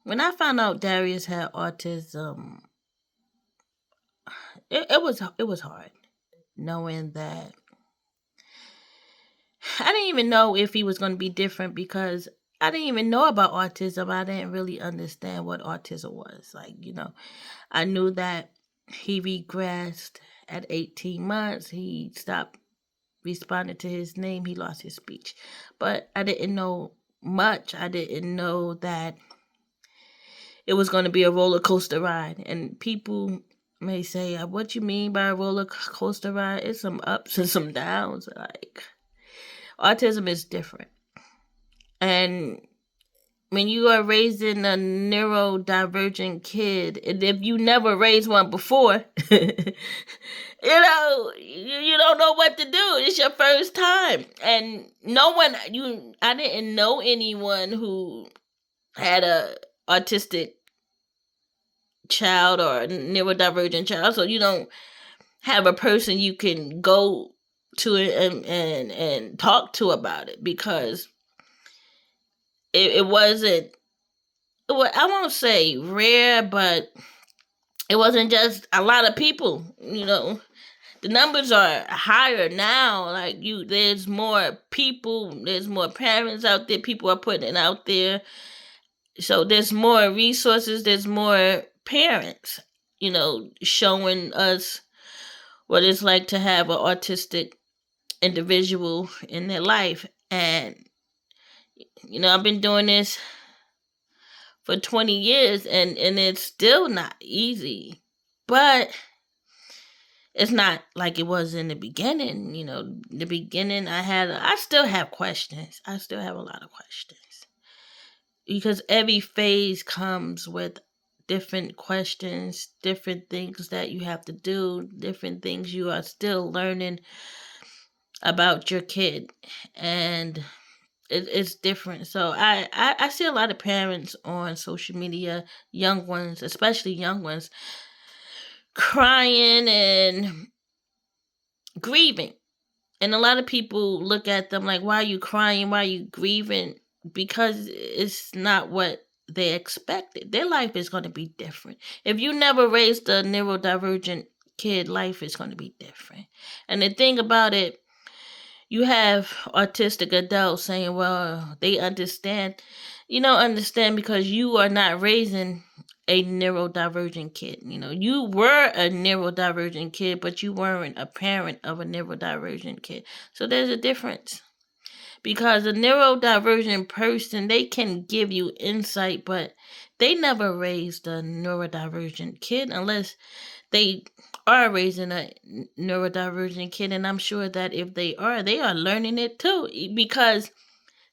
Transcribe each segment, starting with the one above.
When I found out Darius had autism, it was hard knowing that. I didn't even know if he was going to be different because I didn't even know about autism. I didn't really understand what autism was. I knew that he regressed at 18 months. He stopped responding to his name. He lost his speech. But I didn't know much. I didn't know that it was going to be a roller coaster ride. And people may say, what you mean by a roller coaster ride? It's some ups and some downs. Like, autism is different. And when you are raising a neurodivergent kid, and if you never raised one before, you don't know what to do. It's your first time. And I didn't know anyone who had a autistic child or a neurodivergent child, so you don't have a person you can go to and talk to about it, because it wasn't, I won't say rare, but it wasn't just a lot of people. The numbers are higher now. There's more people, there's more parents out there, people are putting it out there. So there's more resources, there's more parents, showing us what it's like to have an autistic individual in their life. And, I've been doing this for 20 years, and it's still not easy. But it's not like it was in the beginning. The beginning, I still have questions. I still have a lot of questions. Because every phase comes with different questions, different things that you have to do, different things you are still learning about your kid. And it's different. So I see a lot of parents on social media, young ones, especially young ones, crying and grieving. And a lot of people look at them like, why are you crying? Why are you grieving? Because it's not what they expected. Their life is going to be different. If you never raised a neurodivergent kid, life is going to be different. And the thing about it, you have autistic adults saying, well, they understand. You don't understand because you are not raising a neurodivergent kid. You were a neurodivergent kid, but you weren't a parent of a neurodivergent kid. So there's a difference. Because a neurodivergent person, they can give you insight, but they never raised a neurodivergent kid unless they are raising a neurodivergent kid. And I'm sure that if they are learning it too, because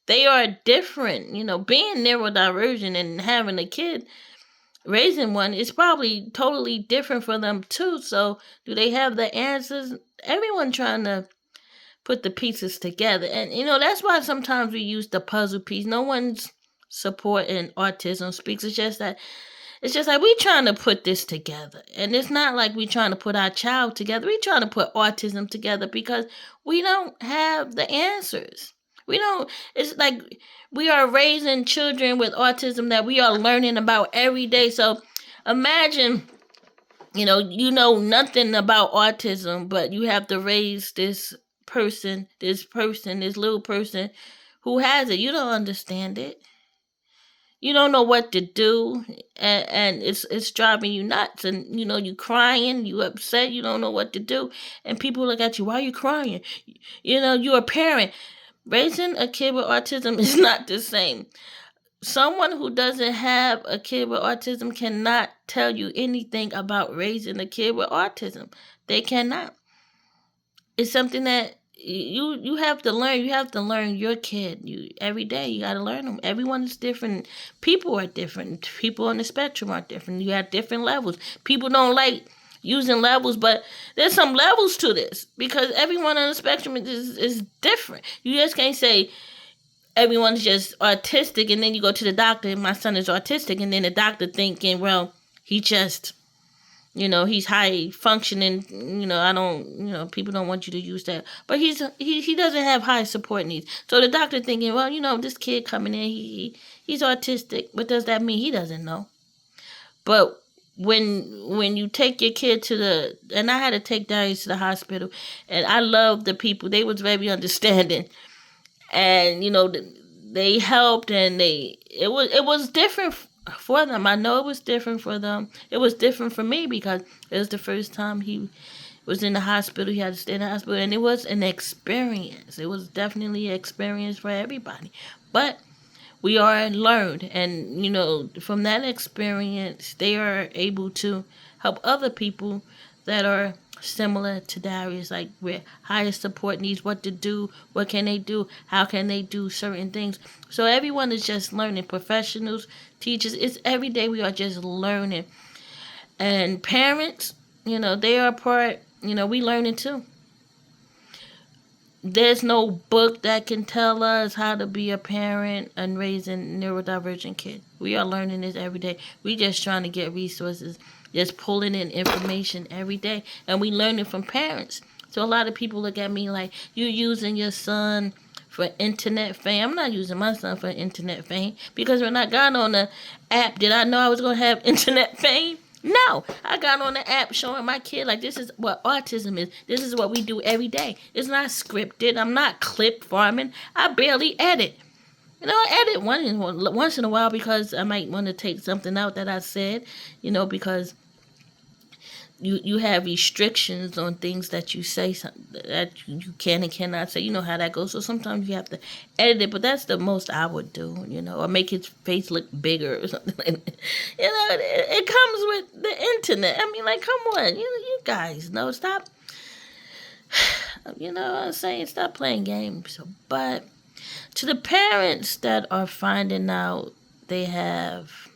they are different. Being neurodivergent and having a kid, raising one, is probably totally different for them too. So do they have the answers? Everyone trying to put the pieces together. And that's why sometimes we use the puzzle piece. No one's supporting autism speaks. It's just like we trying to put this together. And it's not like we trying to put our child together. We trying to put autism together because we don't have the answers. It's like we are raising children with autism that we are learning about every day. So imagine, nothing about autism, but you have to raise this little person who has it. You don't understand it. You don't know what to do, and it's driving you nuts. And you crying, you upset, you don't know what to do, and people look at you. Why are you crying? You're a parent. Raising a kid with autism is not the same. Someone who doesn't have a kid with autism cannot tell you anything about raising a kid with autism. They cannot. It's something that you have to learn. You have to learn your kid. Every day you got to learn them. Everyone is different. People are different. People on the spectrum are different. You have different levels. People don't like using levels, but there's some levels to this because everyone on the spectrum is different. You just can't say everyone's just autistic and then you go to the doctor and my son is autistic and then the doctor thinking, well, he just He's high functioning. I don't. People don't want you to use that, but he doesn't have high support needs. So the doctor thinking, well, this kid coming in, he's autistic. What does that mean? He doesn't know. But when you take your kid and I had to take Darius to the hospital, and I love the people. They was very understanding, and they helped, and it was different for them. I know it was different for them. It was different for me because it was the first time he was in the hospital. He had to stay in the hospital, and it was an experience. It was definitely an experience for everybody. But we are learned, and from that experience they are able to help other people that are similar to Darius, like with higher support needs, what to do, what can they do, how can they do certain things. So everyone is just learning. Professionals, teachers, it's every day we are just learning. And parents, they are part, we learning too. There's no book that can tell us how to be a parent and raising neurodivergent kids. We are learning this every day. We just trying to get resources, just pulling in information every day, and we learning from parents. So a lot of people look at me like, you using your son for internet fame. I'm not using my son for internet fame, because when I got on the app, did I know I was going to have internet fame? No, I got on the app showing my kid, like, this is what autism is. This is what we do every day. It's not scripted. I'm not clip farming. I barely edit. I edit once in a while because I might want to take something out that I said, because you have restrictions on things that you say, that you can and cannot say. You know how that goes. So sometimes you have to edit it, but that's the most I would do, or make his face look bigger or something like that. It comes with the internet. I mean, like, come on, you guys know. Stop. What I'm saying? Stop playing games. But to the parents that are finding out they have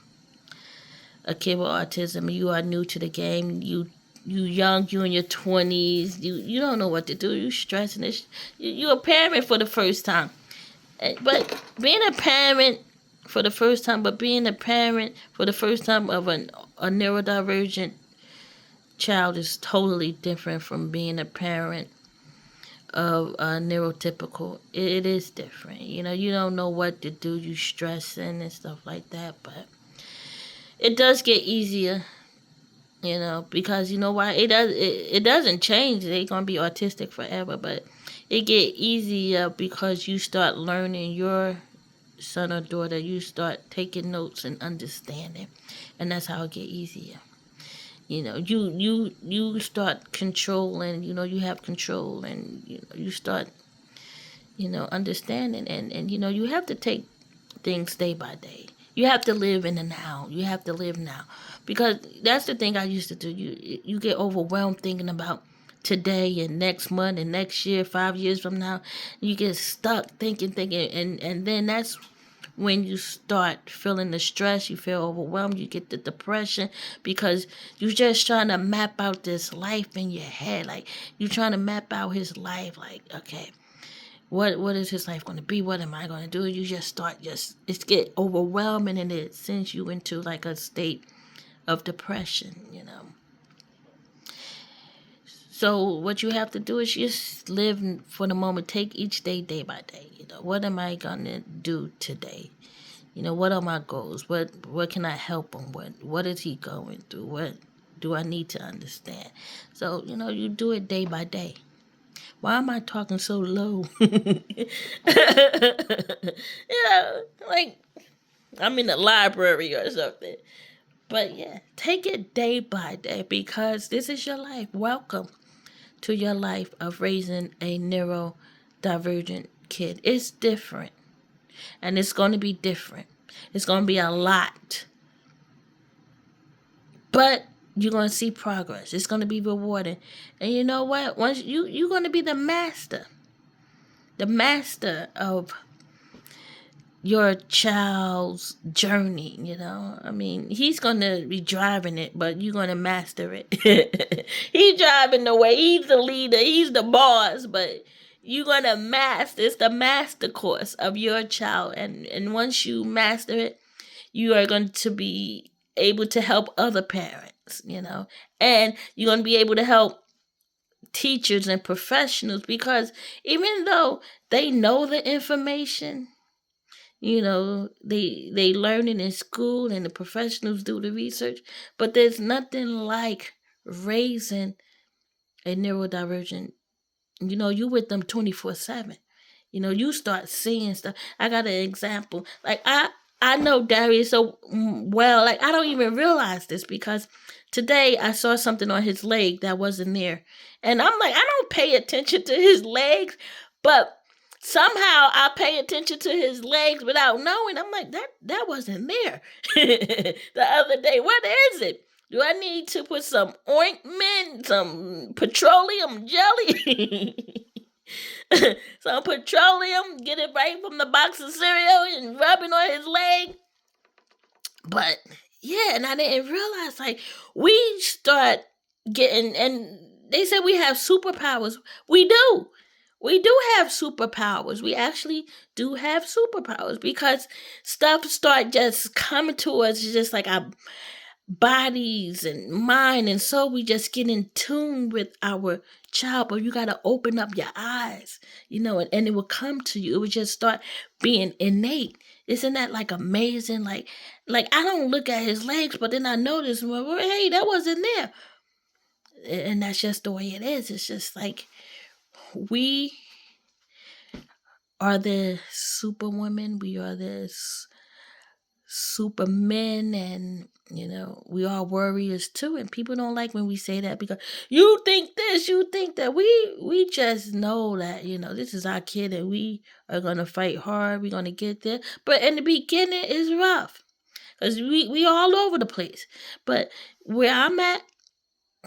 a kid with autism, you are new to the game, you young, you in your 20s, you don't know what to do, you stressing this, you a parent for the first time. But being a parent for the first time of a neurodivergent child is totally different from being a parent of a neurotypical. It is different. You don't know what to do, you stressing and stuff like that. But it does get easier, because you know why? It doesn't change. They're gonna be autistic forever, but it get easier because you start learning your son or daughter. You start taking notes and understanding, and that's how it get easier. You start controlling. You have control, and you start understanding, and you have to take things day by day. You have to live in the now. You have to live now. Because that's the thing I used to do. You get overwhelmed thinking about today and next month and next year, 5 years from now. You get stuck thinking, and then that's when you start feeling the stress. You feel overwhelmed. You get the depression because you're just trying to map out this life in your head. Like, you're trying to map out his life. Like, okay, what is his life going to be? What am I going to do? You just start it's get overwhelming, and it sends you into like a state of depression. So what you have to do is just live for the moment. Take each day by day. What am I going to do today? What are my goals? What can I help him with? What is he going through? What do I need to understand? So, you do it day by day. Why am I talking so low? Like I'm in the library or something. But yeah, take it day by day, because this is your life. Welcome to your life of raising a neurodivergent kid. It's different. And it's going to be different. It's going to be a lot. But you're going to see progress. It's going to be rewarding. And you know what? Once you're going to be the master of your child's journey. I mean, he's going to be driving it, but you're going to master it. He's driving the way. He's the leader. He's the boss, but you're going to master. It's the master course of your child. And once you master it, you are going to be able to help other parents. and you're going to be able to help teachers and professionals, because even though they know the information, they learn it in school and the professionals do the research, but there's nothing like raising a neurodivergent. You with them 24/7. You start seeing stuff. I got an example. Like I know Darius so well. Like I don't even realize this, because today I saw something on his leg that wasn't there, and I'm like, I don't pay attention to his legs, but somehow I pay attention to his legs without knowing. I'm like, that wasn't there the other day. What is it? Do I need to put some ointment, some petroleum jelly? Some petroleum, get it right from the box of cereal and rubbing on his leg. But yeah, and I didn't realize, like, we start getting, and they said we have superpowers. We do. We do have superpowers. We actually do have superpowers, because stuff start just coming to us just like our bodies and mind and soul. We just get in tune with our child, but you got to open up your eyes, and it will come to you. It would just start being innate. Isn't that like amazing? Like I don't look at his legs, but then I notice, well, hey, that wasn't there. And that's just the way it is. It's just like we are the superwoman. We are the supermen, and we are warriors too. And people don't like when we say that, because you think this, you think that. We just know that this is our kid, and we are gonna fight hard. We're gonna get there, but in the beginning it's rough, because we all over the place. But where I'm at,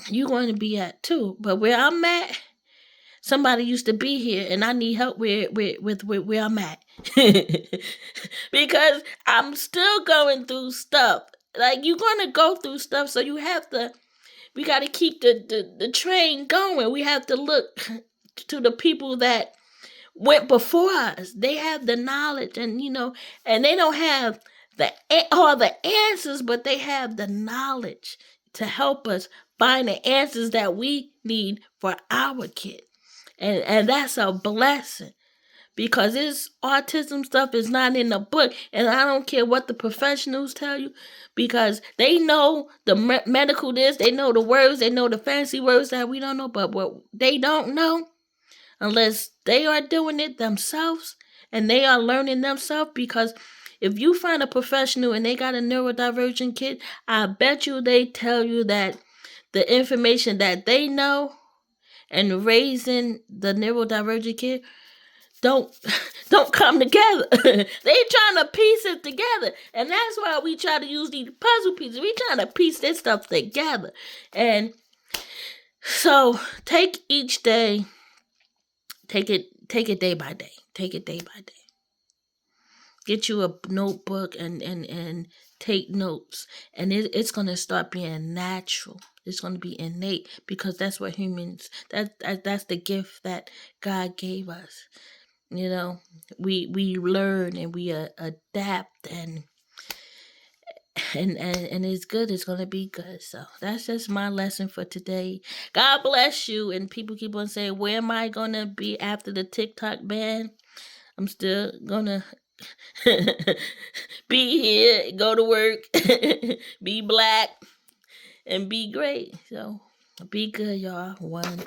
you're going to be at too. But where I'm at, somebody used to be here, and I need help with where I'm at. Because I'm still going through stuff. Like, you're going to go through stuff, so we got to keep the train going. We have to look to the people that went before us. They have the knowledge, and and they don't have all the answers, but they have the knowledge to help us find the answers that we need for our kid. And that's a blessing, because this autism stuff is not in the book. And I don't care what the professionals tell you, because they know the medical this, they know the words, they know the fancy words that we don't know. But what they don't know, unless they are doing it themselves and they are learning themselves, because if you find a professional and they got a neurodivergent kid, I bet you they tell you that the information that they know and raising the neurodivergent kid don't come together. They trying to piece it together, and that's why we try to use these puzzle pieces. We trying to piece this stuff together. And so take each day, take it day by day. Take it day by day. Get you a notebook and take notes, and it's going to start being natural. It's going to be innate, because that's what humans, that's the gift that God gave us. We learn and we adapt, and it's good. It's going to be good. So that's just my lesson for today. God bless you. And people keep on saying, where am I going to be after the TikTok ban? I'm still going to be here, go to work, be black, and be great. So be good, y'all. One.